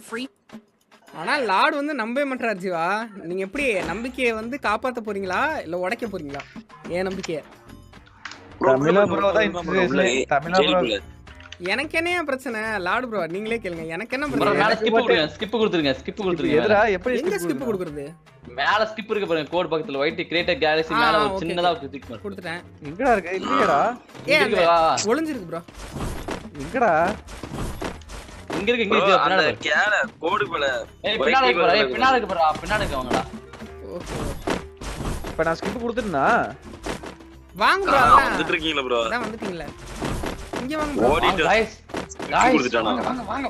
free. ஆனா Lord வந்து நம்பவே மாட்டார் ஜீவா. நீங்க எப்படி நம்பிக்கையை வந்து காப்பாத்த போறீங்களா இல்ல உடைக்க போறீங்களா? ஏன் நம்பிக்கையை? தமிழா ப்ரோ தான் இன்ஸ்பிரேஷன். தமிழா ப்ரோ எனக்கு என்ன பிரச்சனை? லார்ட் ப்ரோ நீங்களே கேளுங்க. எனக்கு என்ன ப்ரோ மேல பிரச்சனை? ஸ்கிப் கொடுத்துருங்க. எதுடா எப்படி எங்க ஸ்கிப் கொடுக்குறது? மேல ஸ்கிப் இருக்கு பாருங்க, கோட் பக்கத்துல ஒயிட் கிரியேட்டர் கேலக்ஸி மேல ஒரு சின்னதா கிளிக் பண்ணு. கொடுத்துட்டேன். எங்கடா இருக்கு? இல்லையடா. ஒளிஞ்சிருக்கு ப்ரோ. எங்கடா? இங்க இருக்கு பின்னாடி கேல கோடு போல. பின்னாடி இருக்கு வாங்கடா. ஓகே. இப்ப நான் ஸ்கிப் கொடுத்துட்டேனா? வாங்க ப்ரோ. வந்துட்டு இருக்கீங்களா ப்ரோ? அதான் வந்துட்டீங்களா? இங்க வாங்க ப்ரோ. ஓடிட்டு गाइस கொடுத்துட்டானா? வாங்க.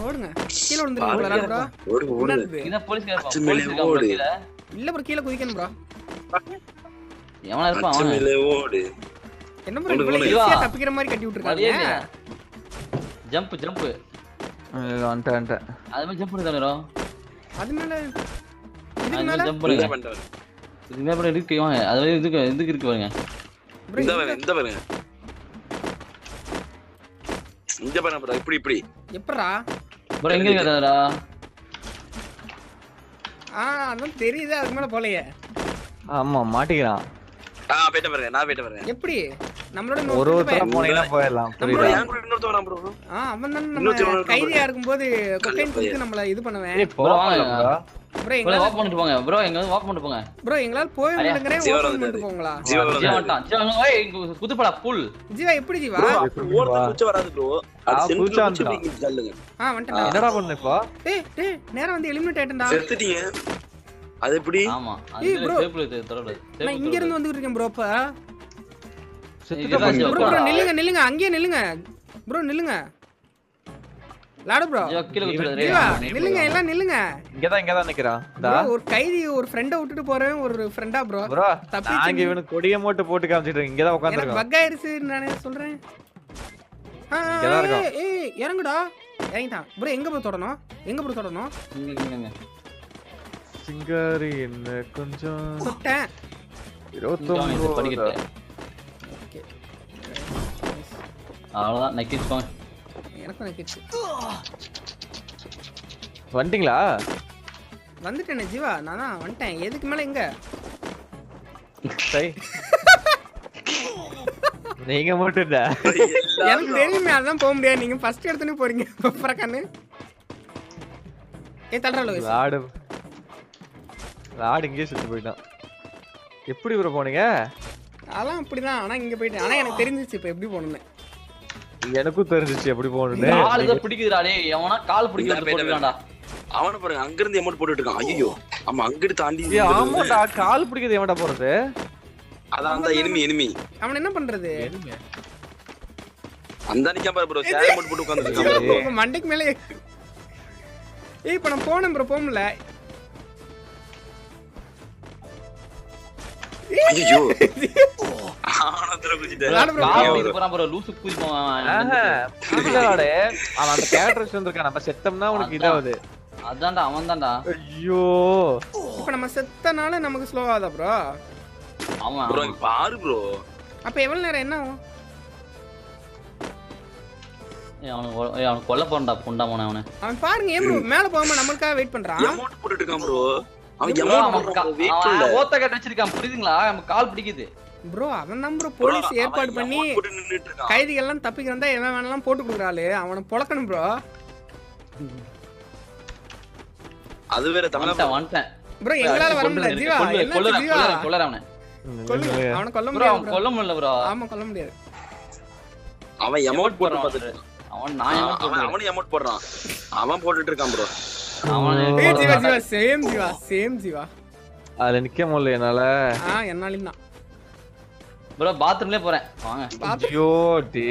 ஓடுங்க. கீழ விழுந்துறீங்க ப்ரோ. ஓடு. இத போலீஸ் இருக்கான் கீழ. இல்ல ப்ரோ கீழ குதிக்கணும் ப்ரோ. எவனா இருப்பான் அவன். அச்சமில்ல ஓடு. என்ன ப்ரோ இவ்வளவு ஈஸியா தப்பிக்கிற மாதிரி கட்டி விட்டுருக்காங்க. ஜம்ப் வந்துட்ட. அது மாதிரி ஜம்ப் பண்ணு. அது மேல அது மேல ஜம்ப் பண்ணு. இது மேல இருக்கு வாங்க. அது இதுக்கு இருக்கு பாருங்க. இந்த பாருங்க. இங்க பாருங்க ப்ரோ. இப்படி. எப்பறா? ப்ரோ எங்க இருக்கடா? அதான் தெரியுது. அதுக்கு மேல போலையே. ஆமா மாட்டிக்கிறான். நான் போயிட்டு வரேன். எப்படி? நம்மளோட ஒரு தடவை போனீங்கன்னா போயிடலாம். புரியுதா? ஏன் கூட இன்னொருத்தவன் வரான் ப்ரோ? அவன் தான் நம்ம கைதியா இருக்கும்போது கொக்கைன் குடிச்சு நம்மள இது பண்ணுவேன். ப்ரோ வாங்க. ப்ரோ எங்க வாக் பண்ணிட்டு போங்க. ப்ரோ எங்க வாக் பண்ணிட்டு போங்க. ப்ரோ எங்களால போய் முடிங்கறேன். ஓபன் பண்ணிட்டு போங்களா? ஜீவா வந்துட்டான். ஜீவா ஏய் குதுப்படா புல். ஜீவா எப்படி ஜீவா? ஓடுறது குச்ச வராது ப்ரோ. அது சென்டர்ல குச்சிங்க ஜல்லுங்க. வந்துட்டேன். என்னடா பண்ணு இப்போ? டேய் நேரா வந்து எலிமினேட் ஆயிட்டேன்டா. செத்துட்டீங்க. அது எப்படி? ஆமா. ஏய் அது bro. டேபிள் தரல. நான் இங்க இருந்து வந்துட்டு இருக்கேன் ப்ரோ. இப்ப செத்துட்ட ப்ரோ நில்லுங்க அங்கேயே நில்லுங்க. ப்ரோ நில்லுங்க. லாடு ப்ரோ. கீழ குதிரே. ஜீவா நில்லுங்க எல்லாம் நில்லுங்க. இங்கதான் நிக்கறான். ப்ரோ ஒரு கைதி ஒரு ஃப்ரெண்ட விட்டுட்டு போறேன். ஒரு ஃப்ரெண்டா ப்ரோ. ப்ரோ தப்பிச்சு நாங்க இவனுக்கு கொடிய மூட்டை போட்டு காமிச்சிட்டு இருக்கோம். இங்கதான் எனக்கு உட்கார்ந்திருக்கோம். பக் ஆயிருச்சு நானே சொல்றேன். இங்கதான் இருக்கோம். ஏய் இறங்குடா. இறங்கிட்டான். ப்ரோ எங்க ப்ரோ தொடணும்? இங்க சிங்காரி என்ன கொஞ்சம் சுட்டேன். 29 படிக்கட்டு. ஓகே. அவ்வளவுதான் நக்கிஸ் போங்க. எனக்கு நக்கிச்சு. வந்துட்டீங்களா? வந்துட்டேனே ஜீவா. நான் தான் வந்துட்டேன். எதுக்கு மேல எங்க? சரி. நீங்க மட்டும் எனக்கு தெரியுமே அதான் போக முடியாது. நீங்க ஃபர்ஸ்ட் எடுத்துனே போறீங்க. பப்பரக்கண்ணு. தள்ளுறல லாடு இங்கே சுத்தி போயிட்டான். எப்படி ப்ரோ போனீங்க? அதெல்லாம் அப்படிதான். ஆனா இங்க போயிட்டேன். ஆனா எனக்கு தெரிஞ்சிச்சு இப்ப எப்படி போகணும்னு. எனக்கும் தெரிஞ்சிச்சு எப்படி போகணும்னு. கால் இத பிடிக்குதுடா டேய். எவனா கால் பிடிக்கல போடுறான்டா. அவன பாருங்க அங்க இருந்து அமௌண்ட் போட்டுட்டு இருக்கான். ஐயோ ஆமா அங்கிட்டு தாண்டி. ஆமாடா கால் பிடிக்குது. எவன்டா போறது? அதான் அந்த எனிமி. அவன் என்ன பண்றது? அந்த நிக்க பாரு ப்ரோ. சேர் அமௌண்ட் போட்டு உட்கார்ந்திருக்கான். மண்டைக்கு மேலே. ஏய் இப்ப நான் போறேன் ப்ரோ. போகல. ஐயோ ஆனந்தர குதிடே. கால் போறான் ப்ரோ. லூசு குதி போவான். இல்லடா அவன் அந்த கேரக்டர்ஸ் வந்திருக்கான். நம்ம செத்தம்னா உனக்கு இதாவுது. அதான்டா அவன் தான்டா. ஐயோ இப்போ நம்ம செத்தனால நமக்கு ஸ்லோ ஆதா ப்ரோ? ஆமா ப்ரோ பாரு ப்ரோ. அப்ப எவ்வளவு நேரம் என்ன ஆகும்? அவன் கொல்ல போறடா புண்டா போன அவனை. அவன் பாருங்க ஏன் ப்ரோ மேல போகாம நமக்காக வெயிட் பண்றான். அமௌண்ட் போட்டுட்டு இருக்கான் ப்ரோ. அவன் அமௌண்ட் வெயிட் பண்ணல. ஓத்த கட்ட வச்சிருக்கான் புரியுதுங்களா? நம்ம கால் பிடிக்குது ப்ரோ. அவன் தான் ப்ரோ போலீஸ் ஏற்பாடு பண்ணி கைதிகள் எல்லாம் தப்பிக்கிறதா எவன் வேணாலும் போட்டு கொடுக்குறாளே. அவனை பொளக்கணும் ப்ரோ. அது வேற தமிழ் வந்துட்டேன் ப்ரோ. எங்களால வர முடியல ஜீவா. என்ன ஜீவா? கொல்லற அவனை. அவனை கொல்ல முடியாது ப்ரோ. கொல்ல முடியல ப்ரோ. ஆமா கொல்ல முடியாது. அவன் அமௌண்ட் போட்டு பார்த்துட்டு அவன் நான் அவன் அமௌண்ட் போடுறான். அவன் போட்டுட்டு இருக்கான் ப்ரோ. அவன் ஜீவா சேம் ஜீவா. அதுல நிக்க முடியல என்னால. என்னாலும் தான் ப்ரோ. பாத்ரூம்லயே போறேன் வாங்க. ஐயோ டி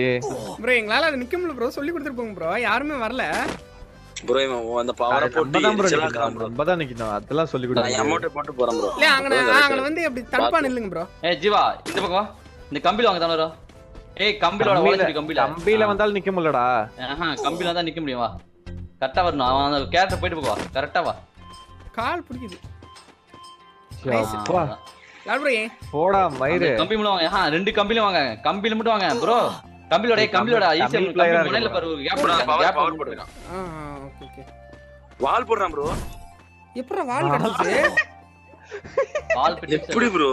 ப்ரோ எங்களால அது நிக்க முடியல ப்ரோ. சொல்லி கொடுத்துட்டு போங்க ப்ரோ. யாருமே வரல ப்ரோ. அந்த பவரை போட்டு ரொம்ப தான் நிக்கணும். அதெல்லாம் சொல்லி கொடுங்க. நான் அமௌண்ட் போட்டு போறேன் ப்ரோ. இல்ல அங்க வந்து அப்படி தடுப்பா நில்லுங்க ப்ரோ. ஏய் ஜீவா இந்த பக்கம் வா. இந்த கம்பில வாங்க தானே. ஏய் கம்பிலோட வாசல் கம்பில வந்தால நிக்க முடியலடா. கம்பில தான் நிக்க முடியும். வா கரெக்ட்டா வரணும். அவன் அந்த கேரக்டர் போயிட்டு போ. கரெக்ட்டா வா. கால் பிடிக்குது. அப்பா ப்ரோ போடா மயிரே. கம்பி மூலம் வாங்க. ரெண்டு கம்பில வாங்க. கம்பில மட்டும் வாங்க ப்ரோ. கம்பிலோட ஈஸியா முனையில பாரு. கேப் போடுறான். பவர் போட்டுறான். Okay okay. வால் போடுறான் ப்ரோ. எப்பறா வால் கிடைச்சது? வால் பிடி எப்படி ப்ரோ?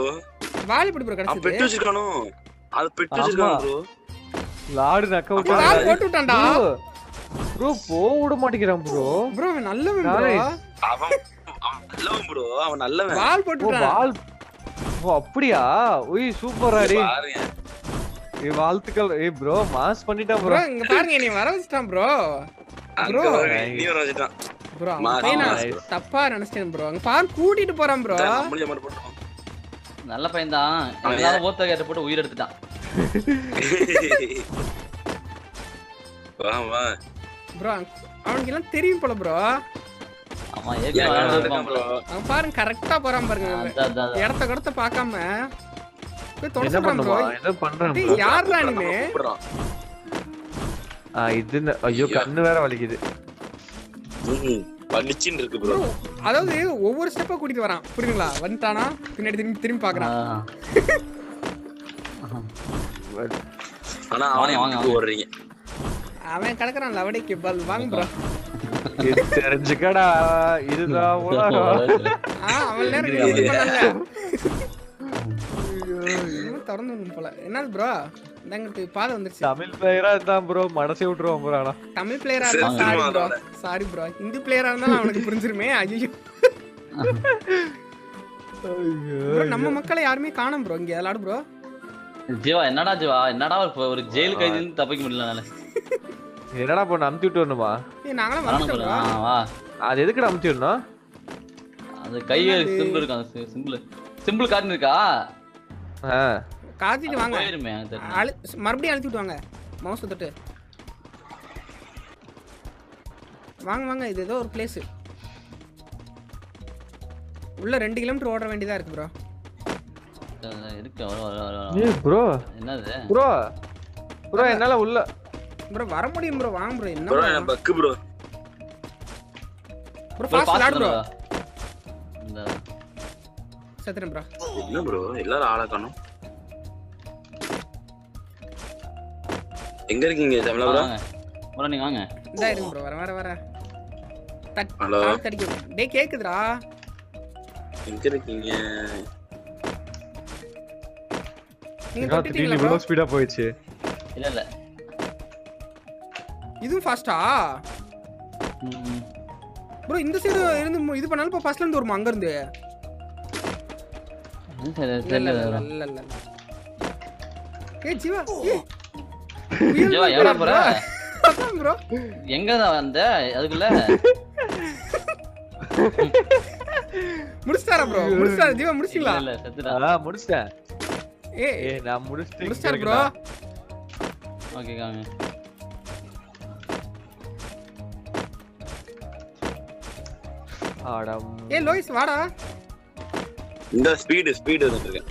வால் எப்படி ப்ரோ அவன் கிடைச்சது? பெட்டு வச்சிருக்கானோ? அது பெட்டு வச்சிருக்கான் ப்ரோ. லாடு நக்க விட்டா வால் போட்டு விட்டான்டா. ப்ரோ போ விட மாட்டேங்கிறான் ப்ரோ. ப்ரோ நல்லவன் ப்ரோ. அவன் நல்லவன் ப்ரோ. அவன் நல்லவன். வால் போட்டு ஓ விட்டான். வால் ஓ அப்படியா? ஓய் சூப்பரா டேய். பாருங்க. ஏய் வாழ்த்துக்கள். ஏய் ப்ரோ மாஸ் பண்ணிட்டான் ப்ரோ ப்ரோ. இங்க பாருங்க நீ வர வச்சிட்டான் ப்ரோ. அங்க பாருங்க, நீ வர வச்சிட்டான். ப்ரோ மாஸ், நான் மாஸ். தப்பா நினைச்சேன் ப்ரோ. அங்க பாரு கூட்டிட்டு போறான் ப்ரோ. நம்மளே மட்டும் போடுறோம். நல்ல பையன் தான். எல்லாரும் ஓத்த கேட்ட போட்டு உயிர் எடுத்துட்டான். வா வா. ப்ரோ அவனுக்கு எல்லாம் தெரியும் போல ப்ரோ. ஆமா ஏற்கனவே இருப்பான் ப்ரோ. அவன் பாருங்க கரெக்டா போறான் பாருங்க. அதான் இடத்த கடத்த பார்க்காம போய் தொட என்ன சொல்றான் ப்ரோ. பண்ணுவா? ஏதோ பண்றான் டேய் ப்ரோ. யாரா நீ? கூப்பிடுறான். இது ஐயோ கண்ணு வேற வலிக்குது. பளிச்சின்னு இருக்கு ப்ரோ. ப்ரோ அதாவது ஒவ்வொரு ஸ்டெப்பா கூட்டிட்டு வரான். புரியுதுங்களா? வந்துட்டானா பின்னாடி திரும்பி திரும்பி பாக்குறான். ஆனா வாங்க, அவனே வாங்க, வாங்க ஓடுறீங்க. அவன் கிடக்குறான் லவடைக்கு பால் வாங்க ப்ரோ. இது தெரிஞ்சுக்கடா இதுதான் உலகம். அவன் நேரம் இது பண்ணல. திறந்து போல. என்னது ப்ரோ? இந்தங்கிட்டு பாதை வந்துருச்சு. தமிழ் பிளேயரா இருந்தான் ப்ரோ மனசே விட்டுருவான் ப்ரோ. ஆனா தமிழ் பிளேயரா இருந்தா sorry bro. Sorry bro. Hindi பிளேயரா இருந்தாலும் அவனுக்கு புரிஞ்சிருமே. ஐயோ ப்ரோ நம்ம மக்களை யாருமே காணோம் ப்ரோ. இங்க விளையாடு ப்ரோ. ஜீவா என்னடா ஜீவா என்னடா ஒரு ஜெயில் கைதின்னு தப்பிக்க முடியல நானு. என்னடா பண்ண அமுத்தி விட்டு வரணுமா? ஏய் நாங்கலாம் வரணும் வந்துட்டோம் ப்ரோ. ப்ரோ. வா. அது எதுக்குடா அமுத்தி விடணும்? அது கை சிம்பிள் இருக்கு. அந்த சிம்பிள் கார்டு இருக்கா? காத்திட்டு வாங்க. போயிருமே எனக்கு தெரியும். மறுபடியும் அழுத்தி விட்டு வாங்க. மவுஸ் தொட்டு வாங்க வாங்க. இது ஏதோ ஒரு பிளேஸ். உள்ள 2 கிலோமீட்டர் ஓட வேண்டியதா இருக்கு ப்ரோ. இருக்கு வர வர வர வர. ஏய் ப்ரோ என்னது ப்ரோ ப்ரோ என்னால உள்ள ப்ரோ வர முடியும் ப்ரோ. வாங்க ப்ரோ. என்ன ப்ரோ ப்ரோ? நான் பக்கு ப்ரோ. ப்ரோ ஃபாஸ்ட் விளையாடு ப்ரோ. இந்த சத்திரம் ப்ரோ. என்ன ப்ரோ எல்லாரும் ஆளா காணோம். எங்க இருக்கீங்க தமிழா ப்ரோ? வாங்க ப்ரோ நீங்க வாங்க. இதா இருங்க ப்ரோ. வர வர வர. ஹலோ. கால் தடிக்குது. டேய் கேக்குதுடா. எங்க இருக்கீங்க? நீங்க திடீர்னு தொட்டிட்டீங்களா ப்ரோ? இவ்வளவு ஸ்பீடா போயிடுச்சு. இல்ல இல்ல. இதுவும் ஃபாஸ்டா? ப்ரோ இந்த சைடு இருந்து இது பண்ணாலும் இப்ப ஃபர்ஸ்ட்ல இருந்து வருமா அங்க இருந்து? இல்ல இல்ல இல்ல இல்ல. ஏய் ஜீவா. ஜீவா எங்க போற? அதான் ப்ரோ. எங்க தான் வந்த அதுக்குள்ள? முடிச்சாரா ப்ரோ? முடிச்சாரா ஜீவா? முடிச்சிங்களா? இல்ல செத்துடா. முடிச்சிட்டேன். ஏய் நான் முடிச்சிட்டேன். முடிச்சாரு ப்ரோ. ஓகே வாங்க. ஆடம். ஏய் லோயிஸ் வாடா. இந்த ஸ்பீடு வந்துட்டு இருக்கேன்.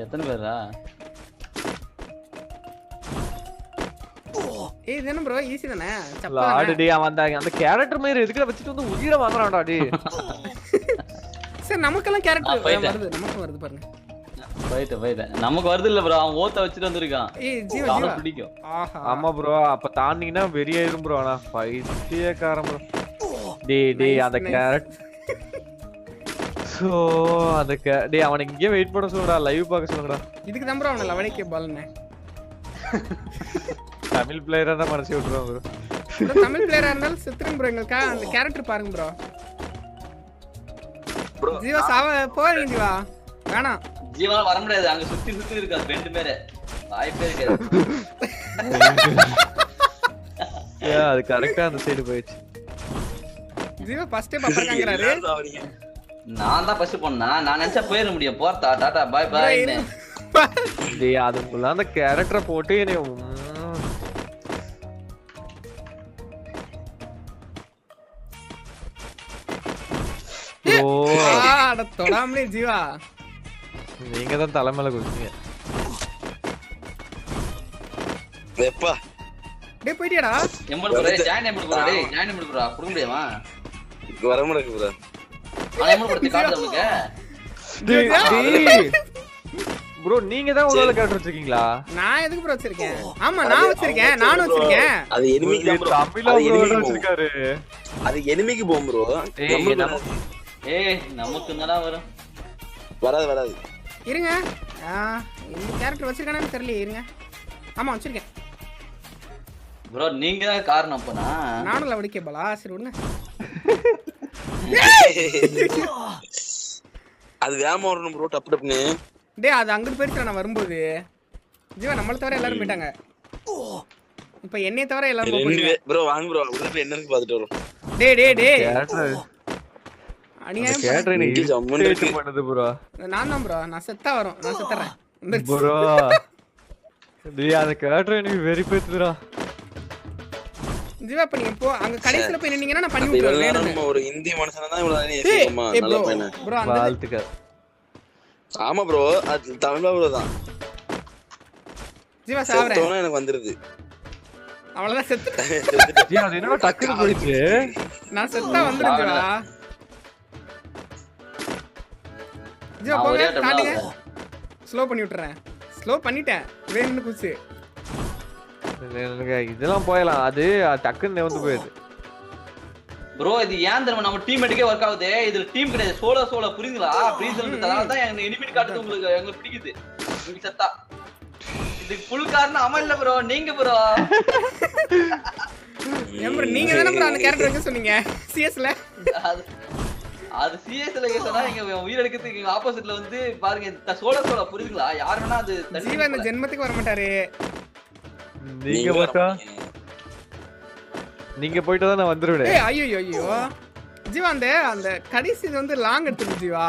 எத்தனை பேரா? ஏய் இது என்ன ப்ரோ? ஈஸி தானே? சப்பா. லாடு டேய் அவன் அந்த கேரக்டர் மாதிரி எதுக்குடா வச்சிட்டு வந்து உயிரை வாங்குறான்டா டேய். சரி நமக்கெல்லாம் கேரக்டர் போயிட்டேன். வருது. நமக்கு வருது பாருங்க. போயிட்டேன். நமக்கு வருது இல்ல ப்ரோ. அவன் ஓத்த வச்சிட்டு வந்திருக்கான். ஏய் ஜீவா அவனை ஜீவா. பிடிக்கும். ஆஹா. ஆமா ப்ரோ அப்ப தாண்டிங்கன்னா வெறியாயிரும் ப்ரோ. ஆனா பைத்தியக்காரன் ப்ரோ. டேய் அந்த Nice. கேரக்டர் சோ அந்த டேய் அவனை இங்கே வெயிட் பண்ண சொல்லுடா. லைவ் பார்க்க சொல்லுடா. இதுக்கு தான் ப்ரோ அவன லவடைக்கு பால்னே. தமிழ் பிளேயரா தான் மனசே விட்டுருவான் ப்ரோ. ப்ரோ தமிழ் பிளேயரா இருந்தாலும் செத்துரும் ப்ரோ. எங்களுக்கா அந்த கேரக்டர் பாருங்க ப்ரோ. ப்ரோ ஜீவா சாவ போறீங்க ஜீவா. வேணாம். ஜீவனா வர முடியாது. அங்க சுத்தி இருக்காது 2 பேரு. வாய்ப்பே இருக்காது. அது கரெக்டா அந்த சைடு போயிடுச்சு. ஜீவா ஃபர்ஸ்டே பாப்பாங்கறாரு. எல்லாரும் சாவறீங்க. நான் தான் ஃபர்ஸ்ட் போனா. நான் நினைச்சா போயிட முடியும். போறதா டாடா பை பை. டேய் அதுக்குள்ள அந்த கேரக்டரை போட்டு என்னை ப்ரோ அட தொடாமலே ஜீவா. நீங்க தான் தலைமையில குடிச்சீங்க. எப்பா டேய் போய்டியாடா? எம்பல் ப்ரோ ஜாயின் எம்பல் ப்ரோ. டேய் ஜாயின் எம்பல் ப்ரோ. குடுக்க முடியுமா? வர முடியாது ப்ரோ. நான் எம்பல் படுத்து காட்டுது உங்களுக்கு. டேய் ப்ரோ நீங்க தான் ஒரு வேளை கேரக்டர் வச்சிருக்கீங்களா? நான் எதுக்கு ப்ரோ வச்சிருக்கேன்? ஆமா நான் வச்சிருக்கேன், நானும் வச்சிருக்கேன். அது எனிமிக்கு தான் ப்ரோ. தமிழா அது ப்ரோ enemy வச்சிருக்காரு. அது எனிமிக்கு போகும் ப்ரோ. நமக்கு என்னடா வரும்? வராது. இருங்க. இந்த கேரக்டர் வச்சிருக்கானு தெரியல, இருங்க. ஆமா வச்சிருக்கேன். ப்ரோ நீங்க தான் காரணம் அப்பனா. நானும் லவடி கேபலா சரி விடுங்க. அது வேகமா வரணும் ப்ரோ, டப்பு டப்புன்னு. டேய் அது அங்கிட்டு போயிடுச்சு நான் வரும்போது. ஜீவா நம்மள தவிர எல்லாரும் போயிட்டாங்க. இப்போ என்னைய தவிர எல்லாரும் போயிட்டாங்க. ப்ரோ வாங்க ப்ரோ, உள்ள போய் என்ன இருக்கு பாத்துட்டு வரோம். டேய் கேரக்டர் அநியாயம் கேரக்டர் நீ ஜம்முன்னு பண்ணுது ப்ரோ. நான் தான் ப்ரோ, நான் செத்தா வரும், நான் செத்துறேன் ப்ரோ. டேய் அந்த கேரக்டர் எனக்கு வெரி பேத்துடா. ஜீவா இப்ப நீங்க போ அங்க கடைசில போய் நின்னீங்கன்னா நான் பண்ணி விட்டுறேன். நம்ம ஒரு இந்தி மனுஷனா தான் இவ்வளவு நேரம் ஏசிமா நல்ல பையனா. ப்ரோ அந்த வாழ்த்துக்க. ஆமா ப்ரோ, அது தமிழா ப்ரோ தான். ஜீவா சாவறேன். செத்தோனா எனக்கு வந்துருது. அவ்வளவுதான் செத்துட்டேன். ஜீவா அது என்னடா டக்குனு போயிடுச்சு. நான் செத்தா வந்துரும் ஜீவா. ஜீவா போங்க காட்டுங்க. ஸ்லோ பண்ணி விட்டுறேன். ஸ்லோ பண்ணிட்டேன். வேணும்னு குச்சி. இதெல்லாம் போயலாம், அது டக்குன்னு வந்து போயிடுது. ப்ரோ இது ஏன் தெரியுமா நம்ம டீம்மேட்டுக்கே ஒர்க் ஆகுது. இதுல டீம் கிடையாது, சோலோ புரியுங்களா? பிரீசன்றதால தான் எங்க எனிமிட் காட்டுது உங்களுக்கு பிடிக்குது. உங்களுக்கு செத்தா இதுக்கு ஃபுல் காரணம் அவன் இல்ல ப்ரோ, நீங்க ப்ரோ. ஏம்ப்ரோ நீங்க தான ப்ரோ அந்த கேரக்டர் வைக்க சொன்னீங்க சிஎஸ்ல. அது சிஎஸ்ல கேட்டா நீங்க உயிர் எடுக்கிறதுக்கு ஆப்போசிட்ல வந்து பாருங்க சோலோ புரியுங்களா? யார் வேணா அது ஜீவா இந்த ஜென்மத்துக்கு வர மாட்டாரு. நீங்க போட்டா நீங்க போயிட்டா தான் நான் வந்துருவேன். ஏய் ஐயோ ஜீவா அந்த கடைசி இது வந்து லாங் எடுத்துது ஜீவா.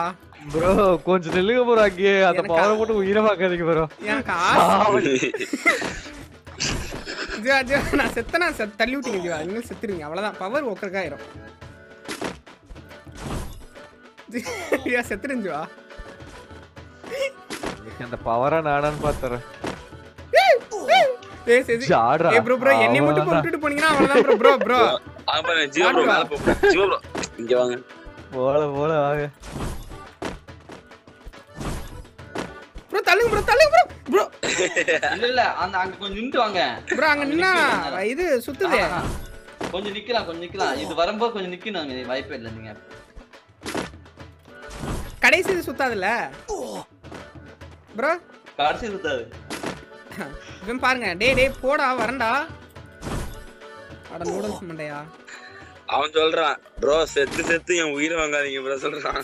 ப்ரோ கொஞ்சம் நில்லுங்க ப்ரோ, அங்கே அந்த பவரை போட்டு உயிரை பார்க்காதீங்க ப்ரோ. எனக்கு ஆசை. ஜீவா நான் செத்தனா தள்ளி விட்டீங்க ஜீவா, இனிமேல் செத்துருவீங்க அவ்வளவுதான். பவர் ஒக்கறக்கா ஆயிரும். ஜீவா செத்துருங்க ஜீவா. அந்த பவரா நானான்னு பாத்துறேன். ஏய் சரி ஏய் ப்ரோ என்னை மட்டும் போட்டுட்டு போனீங்கன்னா அவ்வளவுதான் ப்ரோ. ஆமா ஜீவா ப்ரோ மேல போ. ஜீவா ப்ரோ இங்க வாங்க. போல வாங்க. ப்ரோ தள்ளுங்க ப்ரோ. இல்ல அந்த அங்க கொஞ்சம் நின்னு வாங்க ப்ரோ. அங்க நின்னா இது சுத்துதே. கொஞ்சம் நிக்கலாம். இது வரும்போது கொஞ்சம் நிக்கணும், வாய்ப்பே இல்ல. நீங்க கடைசி இது சுத்தாதுல ப்ரோ. கடைசி சுத்தாது. இவன் பாருங்க. டேய் போடா வரண்டா. அட நூடுல்ஸ் மண்டையா. அவன் சொல்றான் ப்ரோ செத்து என் உயிரை வாங்காதீங்க ப்ரோ சொல்றான்.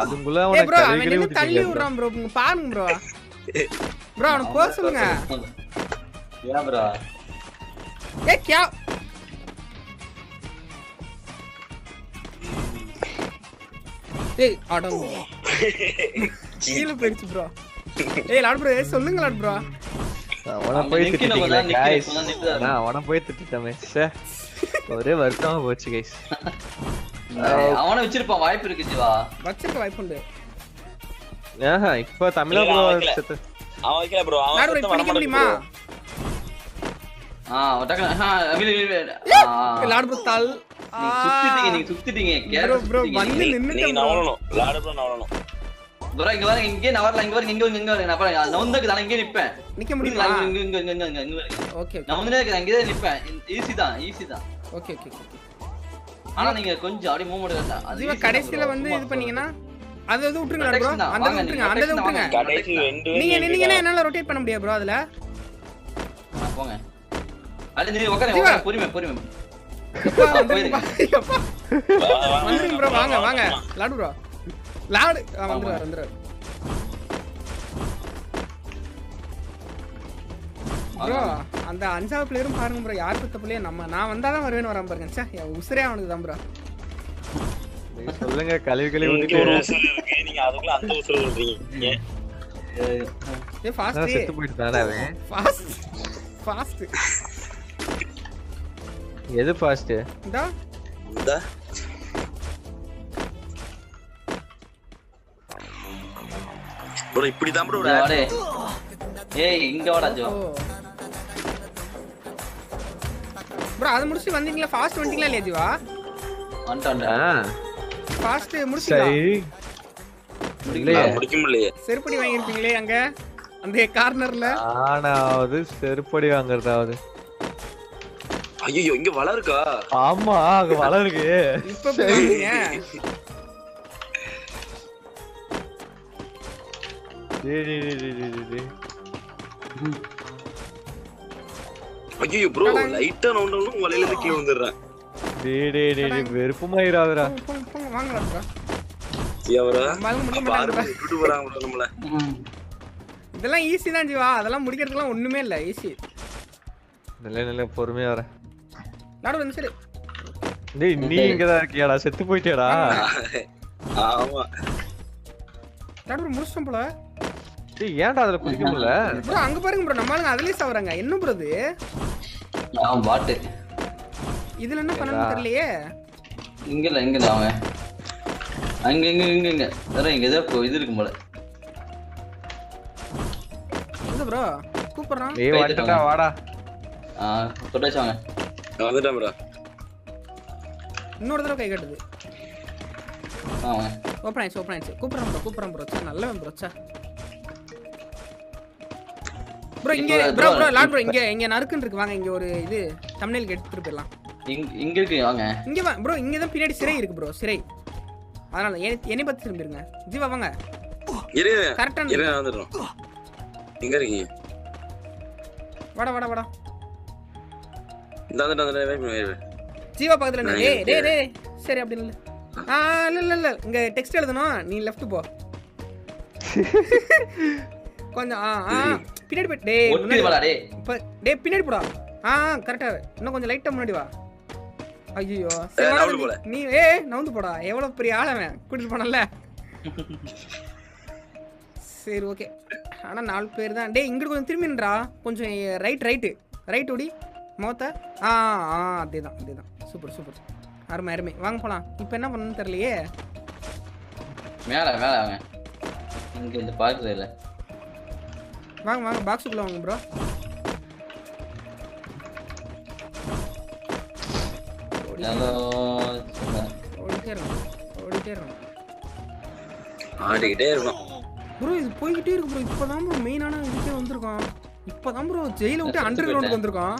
அதுக்குள்ள அவன கலகலி தள்ளி விடுறான் ப்ரோ. பாருங்க ப்ரோ அவன போ சொல்லுங்க. ஏன் ப்ரோ? ஏய் क्या ஏய் அடங்க கீழ போயிடுச்சு ப்ரோ. ஏய் லாட் ப்ரோ சொல்லுங்க லாட் ப்ரோ. அவன போய் திட்டிட்டீங்களா गाइस? நான் அவன போய் திட்டிட்டமே. ஒரே வருத்தமா போச்சு गाइस. அவன வச்சிருப்பான், வாய்ப்பு இருக்கு ஜீவா. வச்சிருக்க வாய்ப்பு உண்டு. இப்ப தமிழா ப்ரோ செத்து. அவன் வைக்கல ப்ரோ. அவன் லாட் ப்ரோ பிடிக்க முடியுமா? லாட் ப்ரோ தால் நீங்க சுத்திட்டீங்க ப்ரோ வந்து நின்னுட்டேன். நீங்க நவளணும் லாட் ப்ரோ நவளணும். ப்ரோ இங்க வாங்க, இங்க நவரல, இங்க வாங்க, இங்க நான் பாருங்க நவுந்தக்கு நான் இங்க நிப்பேன். நிக்க முடியுமா? இங்க ஓகே நான் வந்து அங்க தான் நிப்பேன். ஈஸி தான். ஓகே ஆனா நீங்க கொஞ்சம் அப்படியே மூவ் பண்ணல. அதுவே கடைசில வந்து இது பண்ணீங்கனா அது விட்டுருங்க ப்ரோ. அந்த விட்டுருங்க, அந்த விட்டுருங்க. கடைசி ரெண்டு நீங்க நின்னீங்கனா என்னால ரொட்டேட் பண்ண முடியாது ப்ரோ அதுல. போங்க. அட நீ உட்காருங்க, பொறுமை. வந்துருங்க ப்ரோ. வாங்க லாடு ப்ரோ. லாடு வந்துரு. ப்ரோ அந்த அஞ்சாவது பிளேயரும் பாருங்க ப்ரோ. யார் பத்த பிளேயர் நான் வந்தாதான் வருவேன்னு வராம பாருங்க. ச்சே உசுரே அவனுக்கு தான் ப்ரோ. சொல்லுங்க கலிவி இங்க ஒரு உசுரு இருக்கு, நீங்க அதுக்குள்ள அந்த உசுரு சொல்றீங்க. ஏ ஃபாஸ்ட் செத்து போயிட்டானே அவன். ஃபாஸ்ட் எது ஃபாஸ்ட்? இந்தா ப்ரோ இப்படி தான் ப்ரோ. ஏய் இங்க வாடா ஜோ. ப்ரோ அது முடிச்சு வந்தீங்களா? ஃபாஸ்ட் வந்துட்டீங்களா இல்லையா ஜீவா? வந்துட்டேன். ஃபாஸ்ட் முடிச்சீங்களா? முடிக்க முடியலையே. செருப்படி வாங்கிருப்பீங்களே அங்க அந்த கார்னர்ல. ஆனாவது செருப்படி வாங்குறதாவது. ஐயோ இங்க வளருக்கா? ஆமா அங்க வளருக்கு. இப்ப பாருங்க. ஐயோ ப்ரோ லைட்டா நவுண்டனும் வலையில இருந்து கீழ வந்துறேன். டேய் வெறுப்புமாயிராதடா. போங்க வாங்கலாம் ப்ரோ. ஜீவரா நம்மால முடிய பாரு மாட்டாங்க. விட்டுட்டு போறாங்க ப்ரோ நம்மள. இதெல்லாம் ஈஸி தான் ஜீவா. அதெல்லாம் முடிக்கிறதுலாம் ஒண்ணுமே இல்ல ஈஸி. நல்ல பொறுமையா வர. நாடு வந்து சரி. டேய் நீ இங்க தான் இருக்கியாடா? செத்து போயிட்டேடா. ஆமா. நாடு முடிச்சோம் போல. டேய் ஏன்டா அதுல குதிக்க முடியல? ப்ரோ அங்க பாருங்க ப்ரோ நம்மால அதுலயே சாவறாங்க. என்ன ப்ரோ இது? பாட்டு இதுல என்ன பண்ணனும் தெரியலையே. இங்கல அவன் அங்க வேற இங்க ஏதோ இது இருக்கும் போல. எங்க ப்ரோ கூப்பிடுறான். ஏய் வந்துடா வாடா. தொட்டாச்சாங்க. வந்துட்டேன் ப்ரோ. இன்னொரு தடவை கை கட்டுது. ஆமா ஓபன் ஆயிடுச்சு. கூப்பிடுறான் ப்ரோ. சே நல்லவன் ப்ரோ. சே ப்ரோ இங்க ப்ரோ லாட் ப்ரோ இங்க நறுக்குன்னு இருக்கு. வாங்க இங்க ஒரு இது தம்ப்நெயிலுக்கு எடுத்துட்டு போயிடலாம். இங்க இருக்கு வாங்க. இங்க வா ப்ரோ. இங்க தான் பின்னாடி சிறை இருக்கு ப்ரோ. சிறை. அதனால என்னை பத்தி திரும்பிருங்க. ஜீவா வாங்க. இரு கரெக்ட்டா இரு வந்துறோம். எங்க இருக்கீங்க? வாடா. இந்த வெயிட் பண்ணு. ஜீவா பக்கத்துல நின்னு. டேய் சரி அப்படி இல்ல. இல்ல இங்க டெக்ஸ்ட் எழுதணும். நீ லெஃப்ட் போ. கொஞ்சம் பின்னாடி போய் டேய் முன்னாடி வாடா டேய். டேய் பின்னாடி போடா. கரெக்ட்டா. இன்னும் கொஞ்சம் லைட்டா முன்னாடி வா. ஐயோ சரி நீ நவுந்து போடா. எவ்வளவு பெரிய ஆளவன் கூட்டிட்டு போனல. சரி ஓகே. ஆனா 4 பேர் தான். டேய் இங்க கொஞ்சம் திரும்பி நின்றா. கொஞ்சம் ரைட் ஓடி மோத்த. அதேதான். சூப்பர். அருமை. வாங்க போலாம். இப்போ என்ன பண்ணனும் தெரியலையே. மேல வாங்க. இங்க இந்த பார்க்கவே இல்ல. வாங்க பாக்ஸுக்குள்ள வாங்க ப்ரோ. ஹலோ ஓடிட்டே இருக்கோம். ஆடிட்டே இருக்கோம் ப்ரோ. இது போயிட்டே இருக்கு ப்ரோ. இப்போதான் ப்ரோ மெயினான இதுக்கே வந்திருக்கோம். இப்போதான் ப்ரோ ஜெயில விட்டு அண்டர் கிரவுண்டுக்கு வந்திருக்கோம்.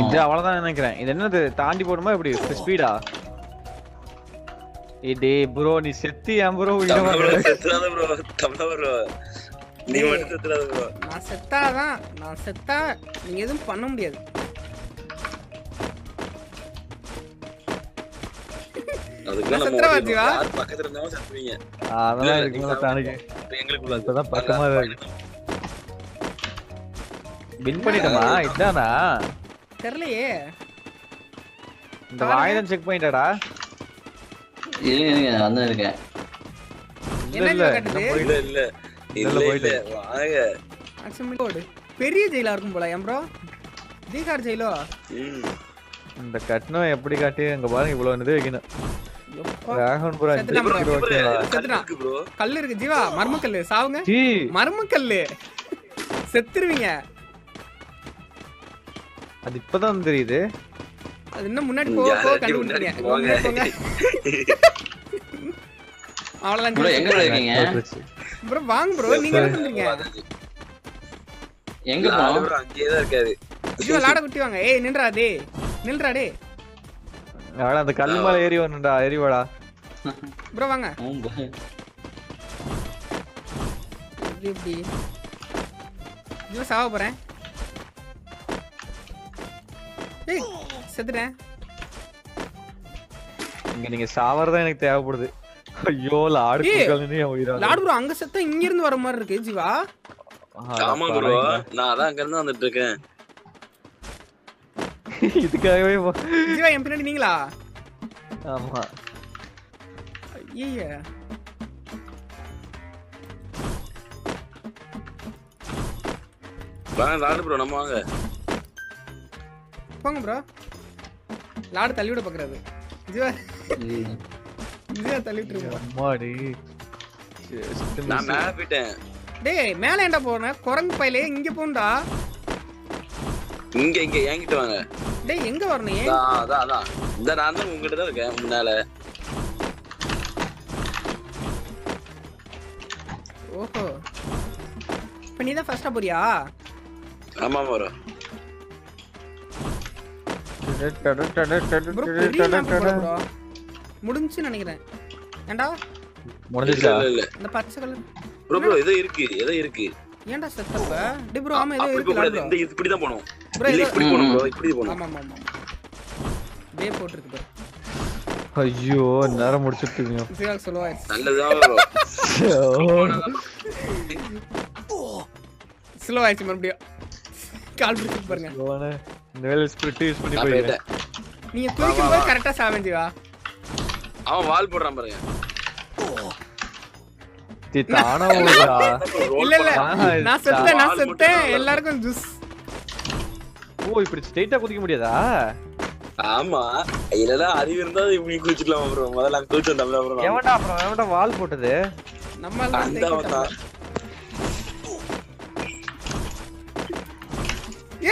இது அவ்வளவுதான் நினைக்கிறேன். இது என்னது தாண்டி போடுமா எப்படி ஸ்பீடா? டேய் ப்ரோ நீ செத்தி ஏன் ப்ரோ உயிரை வாங்குற? செத்துறாத ப்ரோ. தமிழ் ப்ரோ. நீ மட்டும் செத்துறாத ப்ரோ. நான் செத்தா நீங்க எதுவும் பண்ண முடியாது. அதுக்கு நம்ம யார் பக்கத்துல இருந்தாலும் செத்துவீங்க. அதெல்லாம் இருக்குல தானே. எங்களுக்குள்ள இப்பதான் பக்கமா இருக்கு. வின் பண்ணிட்டோமா? இதானா தெரியலையே. இந்த வாய்தான் செக் பண்ணிட்டடா. இல்ல அதான் இருக்கேன். என்ன கட்டுது? இல்ல வாங்க. அக்செப்ட் கோட் பெரிய ஜெயிலா இருக்கும் போல. ஏன் ப்ரோ தீகார் ஜெயிலோ? இந்த கட்டணும் எப்படி காட்டி அங்க பாருங்க இவ்வளவு இது வைக்கணும். ராகவன் ப்ரோ செத்துட்டான் ப்ரோ. கல்லு இருக்கு ஜீவா. மர்மக்கல்லு சாவுங்க. மர்மக்கல்லு செத்துருவீங்க. அது இப்பதான் தெரியுது. அது இன்னும் முன்னாடி போ கண்டுபிடிங்க. அவ்வளவுதான் ப்ரோ. எங்க இருக்கீங்க ப்ரோ? வாங்க ப்ரோ. நீங்க என்ன பண்றீங்க? எங்க ப்ரோ? அங்கேயே தான் இருக்காரு. ஜீவா லாட குட்டி வாங்க. நின்றா டே. அவள அந்த கல்லு மேல ஏறி வரணும்டா. ஏறி வாடா ப்ரோ வாங்க. எப்படி ஜீவா சாவ போறேன். டேய் செத்துறேன். இங்க நீங்க சாவறதா எனக்கு தேவைப்படுது. ஐயோ லாடு குக்கல்னே உயிரா. லாடு ப்ரோ அங்க செத்தா இங்க இருந்து வர மாதிரி இருக்கு ஜீவா. ஆமா ப்ரோ. நான் அதான் அங்க இருந்து வந்துட்டு இருக்கேன். இதுக்காகவே ஜீவா என் பின்னாடி நீங்களா? ஆமா. ஐயா வாங்க லாடு ப்ரோ. நம்ம வாங்க போங்க ப்ரோ. லாடு தள்ளி விட பாக்குறாரு. ஜீவா தள்ளி விட்டுருங்க. அம்மாடி நான் மேல போயிட்டேன். டேய் மேல ஏன்டா போறே? குரங்கு பையிலே இங்க போண்டா. இங்க என்கிட்ட வாங்க. டேய் எங்க வரணும்? அதான் இந்த நான் தான் உங்ககிட்ட தான் இருக்கேன் முன்னால. ஓஹோ இப்போ நீ தான் ஃபர்ஸ்டா போறியா? ஆமா ப்ரோ. ப்ரோ பெரிய map போடு ப்ரோ. முடிஞ்சுன்னு நினைக்கிறேன். ஏன்டா முடிஞ்சிச்சா? இல்ல இந்த பச்சை கலர் ப்ரோ ஏதோ இருக்கு. ஏன்டா செத்தப்ப? டே ப்ரோ ஆமா ஏதோ அப்படி இருக்குல கூடாது. ப்ரோ. இந்த இப்படி தான் போணும். ப்ரோ இல்ல ஏதோ இப்படி போணும் ப்ரோ. இப்படி போணும். ஆமா ஆமா ஆமா. டே போட்டுருக்கு ப்ரோ. ஐயோ நேரம் முடிச்சிட்டீங்க. ஜீவா சொல்லுவா. நல்லதுதான் ப்ரோ. ஸ்லோ ஆயிடுச்சு மறுபடியும். கால் பிடிச்சு பாருங்க. இந்த வேலை ஸ்பிரிட் யூஸ் பண்ணி நான் போயிட்டேன். போயிட்டேன். நீங்க குளிக்கும்போது கரெக்டா சாவன் ஜீவா. அவன் வால் போடுறான் பாருங்க. தானா ஓடுறா. இல்ல நான் செத்தேன் எல்லாருக்கும் ஜூஸ். ஓ இப்படி ஸ்ட்ரைட்டா குதிக்க முடியாதா? ஆமா இல்லடா அறிவு இருந்தா இப்படி குளிச்சிடலாம் ப்ரோ. முதல்ல அங்க குளிச்சு வந்தோம்ல ப்ரோ. எவன்டா வால் போட்டது? நம்ம அந்த அவன்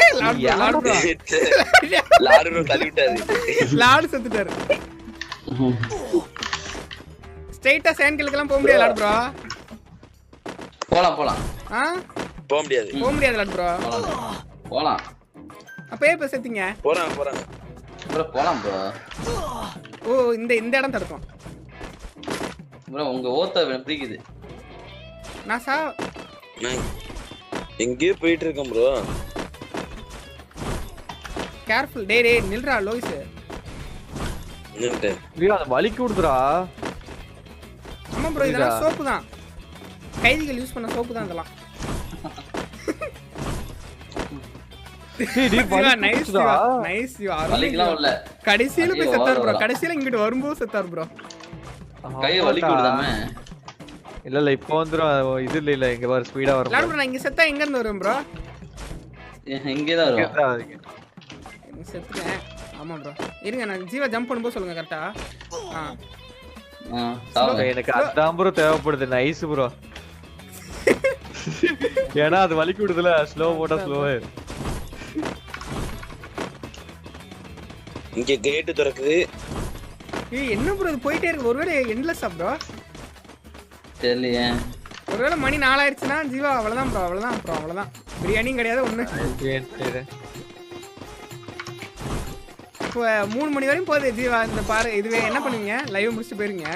ஏய் லாடு ப்ரோ. லாடு தள்ளி விட்டாரு. லாடு செத்துட்டாரு. ஸ்ட்ரைட்டா சேன்கிலுக்குலாம் போக முடியாது லாடு ப்ரோ. போலாம் ஆ போக முடியாது லாடு ப்ரோ. போலாம் அப்பயே இப்ப செத்தீங்க. போறாங்க ப்ரோ போலாம் ப்ரோ. ஓ இந்த இடம் தடுக்கும் ப்ரோ. உங்க ஓத்த பிடிக்குது. நான் எங்கேயோ போயிட்டு இருக்கேன் ப்ரோ. கேர்ஃபுல். டே நில்றா லோயிஸ். நின்னுட்டேன். அது வலிக்கு விடுதுடா. ஆமா ப்ரோ இதெல்லாம் சோப்பு தான். கைதிகள் யூஸ் பண்ண சோப்பு தான் இதெல்லாம். Nice you. வலிக்கலாம் இல்ல. கடைசியில போய் செத்தார் ப்ரோ. கடைசியில இங்கிட்டு வரும்போது செத்தார் ப்ரோ. கை வலிக்கு விடுதாமே. இல்ல இப்போ வந்துரும். இது இல்ல இங்க வர ஸ்பீடா வரும். லாடு ப்ரோ நான் இங்க செத்தா எங்க இருந்து வரும் ப்ரோ? இங்கே தான் வரும். செத்துட்டேன். ஆமா ப்ரோ இருங்க நான் ஜீவா ஜம்ப் பண்ணும்போது சொல்லுங்க கரெக்டா. எனக்கு அதான் ப்ரோ தேவைப்படுது. Nice bro. ஏன்னா அது வலிக்கு விடுதுல. ஸ்லோ போட்டா ஸ்லோவே. இங்க கேட் திறக்குது. ஏய் என்ன ப்ரோ இது போயிட்டே இருக்கு. ஒருவேளை எண்ட்லெஸ் ப்ரோ. தெரியலையே. ஒருவேளை மணி 4 ஆயிடுச்சுனா ஜீவா அவ்வளவுதான் ப்ரோ. அவ்வளவுதான். பிரியாணியும் கிடையாது ஒண்ணு. இப்போ 3 மணி வரையும் போகுது ஜீவா. இந்த பாரு இதுவே என்ன பண்ணுவீங்க? லைவ் முடிச்சுட்டு போயிருங்க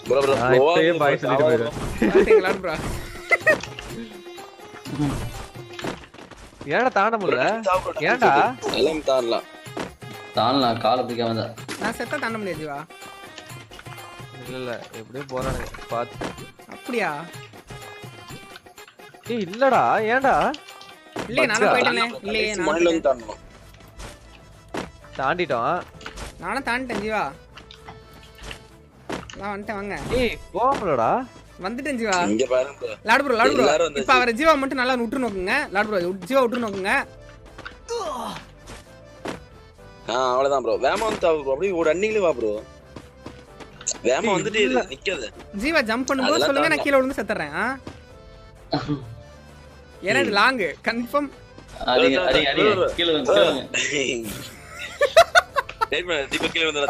ப்ரோ. இப்பவே பாய் சொல்லிட்டு போயிடுறேன். பாத்தீங்களா ப்ரோ? ஏன்டா தாண்ட முடியல? ஏன்டா எல்லாம் தாண்டலாம் காலை பிடிக்காம தான். நான் செத்தா தாண்ட முடியாது ஜீவா. இல்ல எப்படியோ போறானே பாத்து. அப்படியா? ஏய் இல்லடா ஏன்டா? இல்லையே நானும் போயிட்டேனே. இல்லையே நான் தாண்டிட்டோம். நானும் தாண்டிட்டேன் ஜீவா. நான் வந்துட்டேன் வாங்க. ஏய் போகலடா. வந்துட்டேன் ஜீவா. இங்க பாருங்க லாடு ப்ரோ. இப்ப அவரை ஜீவா மட்டும் நல்லா உற்று நோக்குங்க. லாடு ப்ரோ ஜீவா உற்று நோக்குங்க. அவ்வளவுதான் ப்ரோ. வேமா வந்து ப்ரோ. அப்படியே ஒரு ரன்னிங்ல வா ப்ரோ. வேமா வந்துட்டே நிக்காத. ஜீவா ஜம்ப் பண்ணும்போது சொல்லுங்க நான் கீழ விழுந்து செத்துறேன். ஏன்னா இது லாங் கன்ஃபார்ம். அடி கீழ வந்து தீபக் கீழ வந்து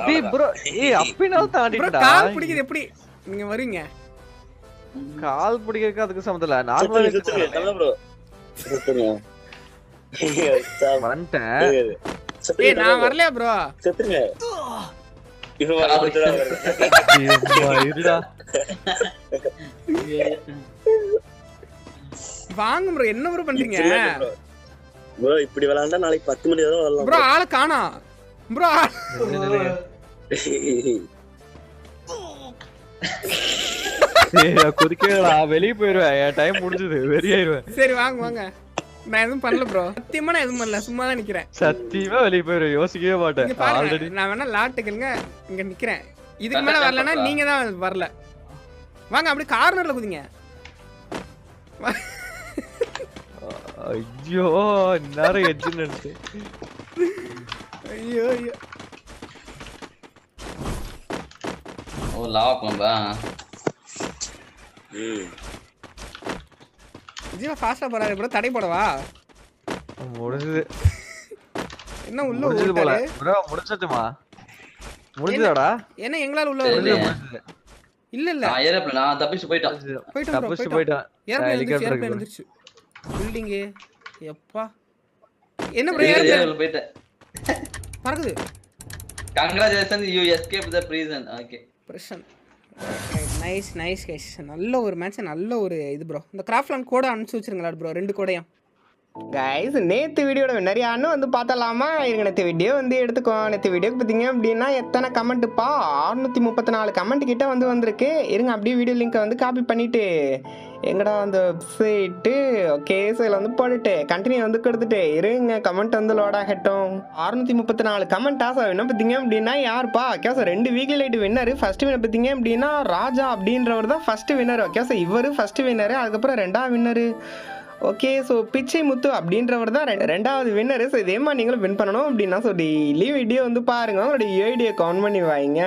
டேய் ப்ரோ. ஏய் அப்படினால தாண்டிட்டடா. கால் பிடிக்குது எப்படி நீங்க வரீங்க? கால் பிடிக்கிறதுக்கு அதுக்கு சம்பந்தம் இல்ல. நார்மலா செத்துங்க ப்ரோ. செத்துங்க. வந்துட்டேன். ஏய் நான் வரலையா ப்ரோ? செத்துங்க. இப்போ வரதுடா. இருடா. வாங்க ப்ரோ. என்ன ப்ரோ பண்றீங்க? ப்ரோ இப்படி விளையாண்டா நாளைக்கு 10 மணி வரை வரலாம் ப்ரோ. ஆள காணோம் ப்ரோ. குதிக்கடா. வெளிய போயிடுவேன். என் டைம் முடிஞ்சது. வெறியாயிருவேன். சரி வாங்க. நான் எதுவும் பண்ணல ப்ரோ. சத்தியமா நான் எதுவும் பண்ணல. சும்மா தான் நிக்கிறேன். சத்தியமா வெளிய போயிடுவேன். யோசிக்கவே மாட்டேன். ஆல்ரெடி நான் வேணா லாட்டுக்குங்க இங்க நிக்கிறேன். இதுக்கு மேல வரலனா நீங்க தான் வரல. வாங்க அப்படியே கார்னர்ல குதிங்க. ஐயோ நேரம் எட்ஜ் நினைச்சு. ஐயோ ஓ லாவா போம்பா. ஜீவா ஃபாஸ்டா போறாரு ப்ரோ. தடை போடவா? முடிஞ்சது. என்ன உள்ள முடிஞ்சது போல ஓட்டாரு? ப்ரோ. முடிஞ்சதுமா? முடிஞ்சதாடா? என்ன எங்களால உள்ள வரல? இல்ல இல்ல நான் ஏரோப்ளேன் நான் தப்பிச்சு போயிட்டான். போயிட்டோம் bro, தப்பிச்சு போயிட்டோம். போயிட்டான் ஏர்ப்ளேன் ஹெலிகாப்டர் இருக்கு வந்துருச்சு. பில்டிங் எப்பா என்ன ப்ரோ ஏர்ப்ளேன் ஏரோப்ளேன் போயிட்டேன். பறக்குது. Congratulations, you escaped the prison. Okay. Precision. Nice nice guys. நல்ல ஒரு மேட்ச், நல்ல ஒரு இது ப்ரோ. இந்த கிராஃப்ட்லாண்ட் கோட அனுப்பிச்சு வச்சிருங்களா ப்ரோ, 2 கோடையும். கைஸ் நேற்று வீடியோட நிறைய அண்ணன் வந்து பார்த்தலாமா? இருங்க, நேற்று வீடியோ வந்து எடுத்துக்கோ. நேற்று வீடியோக்கு பார்த்தீங்க அப்படின்னா எத்தனை கமெண்ட்டுப்பா, 634 கமெண்ட் கிட்ட வந்து வந்திருக்கு. இருங்க அப்படியே வீடியோ லிங்கை வந்து காப்பி பண்ணிவிட்டு எங்கடா அந்த வெப்சைட்டு ஓகே இதில் வந்து போட்டுட்டு கண்டினியூ வந்து கொடுத்துட்டு இருங்க, கமெண்ட் வந்து லோட் ஆகட்டும். 634 கமெண்ட் ஆசை என்ன பார்த்தீங்க அப்படின்னா யாருப்பா? Okay sir 2 weekly light winner. First winner பார்த்தீங்க அப்படின்னா ராஜா அப்படின்றவர் தான் ஃபர்ஸ்ட் வின்னர். ஓகே சார் இவர் ஃபர்ஸ்ட் வின்னர், அதுக்கப்புறம் 2ஆவது வின்னர் ஓகே. ஸோ பிச்சை முத்து அப்படின்றவர் தான் 2ஆவது வின்னர். ஸோ இதே மாதிரி நீங்களும் வின் பண்ணணும் அப்படின்னா ஸோ டெய்லி வீடியோ வந்து பாருங்க, உங்களுடைய ஐடியை கவுண்ட் பண்ணி வைங்க.